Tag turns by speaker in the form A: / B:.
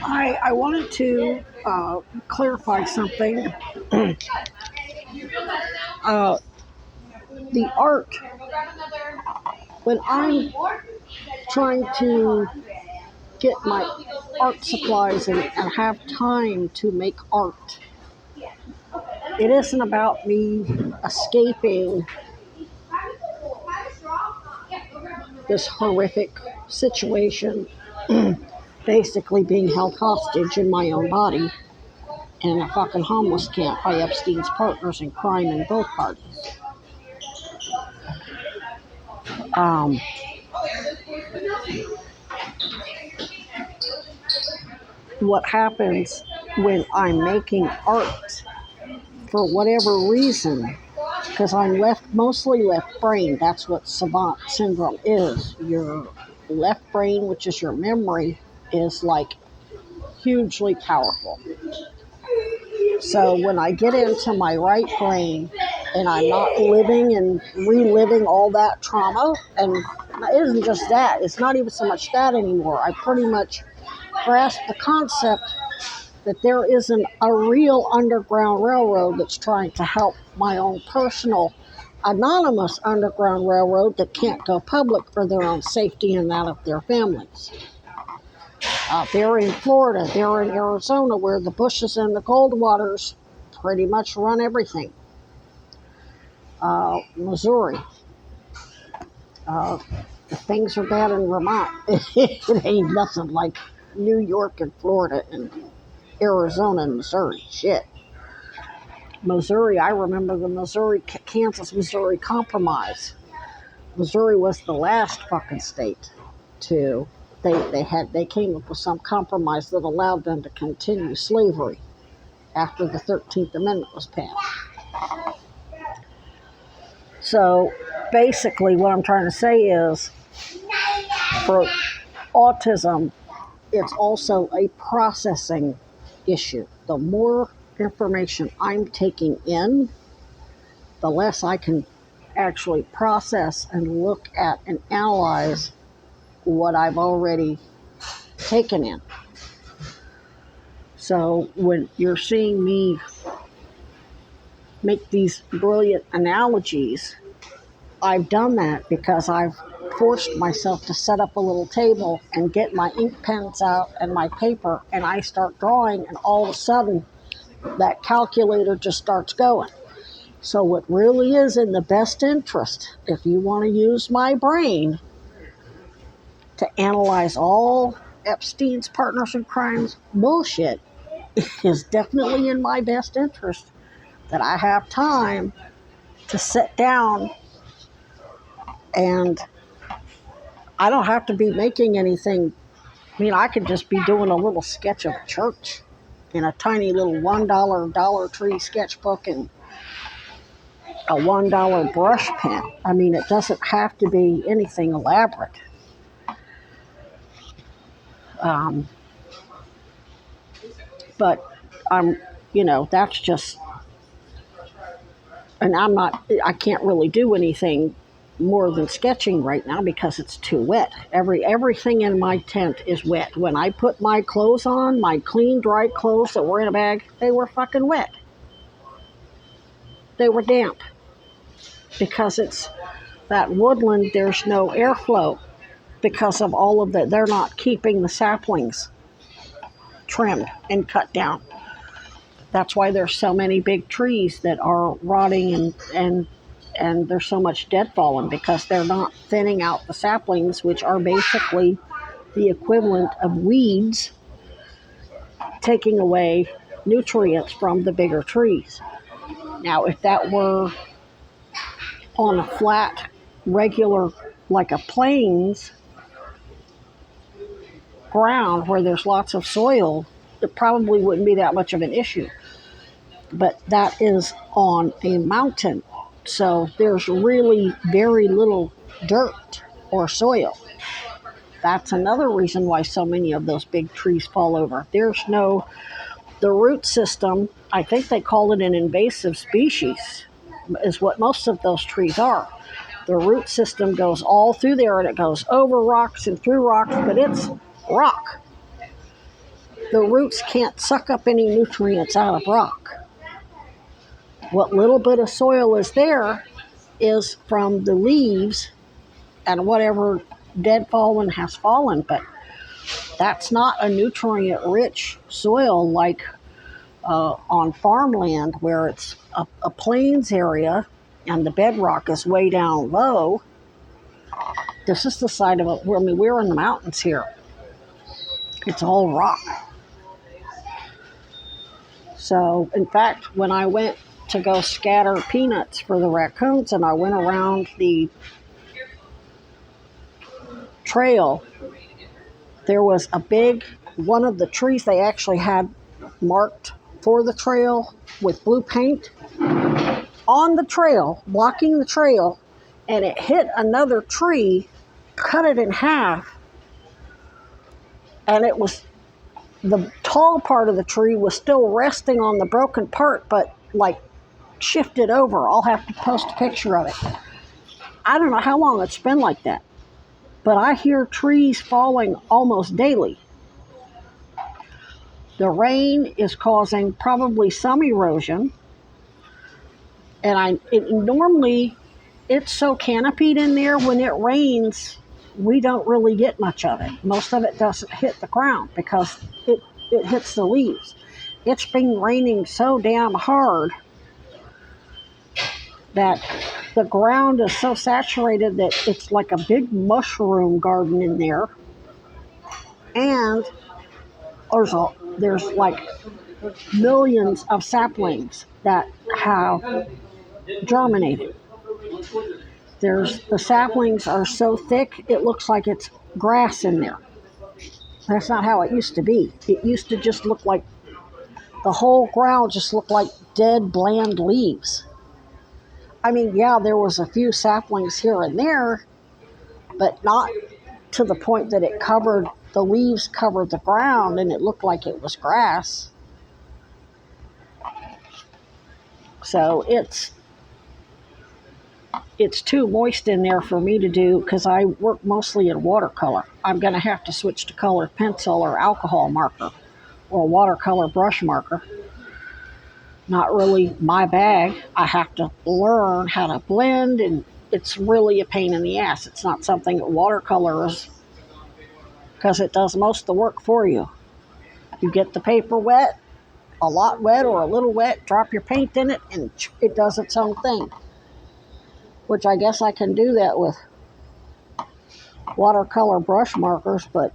A: I wanted to clarify something. uh, the art, when I'm trying to get my art supplies and have time to make art, it isn't about me escaping this horrific situation, basically being held hostage in my own body in a fucking homeless camp by Epstein's partners in crime in both parties. Um, what happens when I'm making art, for whatever reason, because I'm mostly left brain. That's what savant syndrome is. Your left brain, which is your memory, is like hugely powerful. So when I get into my right brain and I'm not living and reliving all that trauma, and it isn't just that, it's not even so much that anymore. I pretty much grasp the concept that there isn't a real underground railroad that's trying to help my own personal anonymous underground railroad that can't go public for their own safety and that of their families. They're in Florida, they're in Arizona, where the Bushes and the Goldwaters pretty much run everything. Missouri. Uh, things are bad in Vermont. It ain't nothing like New York and Florida and Arizona and Missouri. Shit. Missouri, I remember the Kansas-Missouri Compromise. Missouri was the last fucking state to, they came up with some compromise that allowed them to continue slavery after the 13th Amendment was passed. So basically what I'm trying to say is, for autism, it's also a processing issue. The more information I'm taking in, the less I can actually process and look at and analyze what I've already taken in. So when you're seeing me make these brilliant analogies, I've done that because I've forced myself to set up a little table and get my ink pens out and my paper, and I start drawing, and all of a sudden that calculator just starts going. So what really is in the best interest, if you want to use my brain to analyze all Epstein's partners in crimes bullshit, is definitely in my best interest that I have time to sit down, and I don't have to be making anything. I mean, I could just be doing a little sketch of a church in a tiny little $1 Dollar Tree sketchbook and a $1 brush pen. I mean, it doesn't have to be anything elaborate. Um, but that's just, and I can't really do anything more than sketching right now because it's too wet. Everything in my tent is wet. When I put my clothes on, my clean, dry clothes that were in a bag, they were fucking wet. They were damp because it's that woodland. There's no airflow because of all of that. They're not keeping the saplings trimmed and cut down. That's why there's so many big trees that are rotting and there's so much dead fallen because they're not thinning out the saplings, which are basically the equivalent of weeds taking away nutrients from the bigger trees. Now, if that were on a flat, regular, like a plains ground where there's lots of soil, it probably wouldn't be that much of an issue. But that is on a mountain, so there's really very little dirt or soil. That's another reason why so many of those big trees fall over. The root system, I think they call it an invasive species, is what most of those trees are. The root system goes all through there and it goes over rocks and through rocks, but it's rock. the roots can't suck up any nutrients out of rock. What little bit of soil is there is from the leaves and whatever dead fallen has fallen, but that's not a nutrient rich soil like on farmland where it's a plains area and the bedrock is way down low. This is the side of it. I mean, we're in the mountains here. It's all rock. So, in fact, when I went to go scatter peanuts for the raccoons and I went around the trail, there was a big, one of the trees they actually had marked for the trail with blue paint on the trail, blocking the trail, and it hit another tree, cut it in half, and it was, the tall part of the tree was still resting on the broken part, but like shifted over. I'll have to post a picture of it. I don't know how long it's been like that, but I hear trees falling almost daily. The rain is causing probably some erosion, and normally it's so canopied in there when it rains, we don't really get much of it. Most of it doesn't hit the ground because it hits the leaves. It's been raining so damn hard that the ground is so saturated that it's like a big mushroom garden in there. And there's like millions of saplings that have germinated. The saplings are so thick, it looks like it's grass in there. That's not how it used to be. It used to just look like the whole ground just looked like dead, bland leaves. I mean, yeah, there was a few saplings here and there, but not to the point that the leaves covered the ground and it looked like it was grass. So it's too moist in there for me to do because I work mostly in watercolor. I'm going to have to switch to colored pencil or alcohol marker or watercolor brush marker. Not really my bag. I have to learn how to blend, and it's really a pain in the ass. It's not something that watercolor is, because it does most of the work for you. You get the paper wet, a lot wet or a little wet, drop your paint in it, and it does its own thing. Which I guess I can do that with watercolor brush markers, but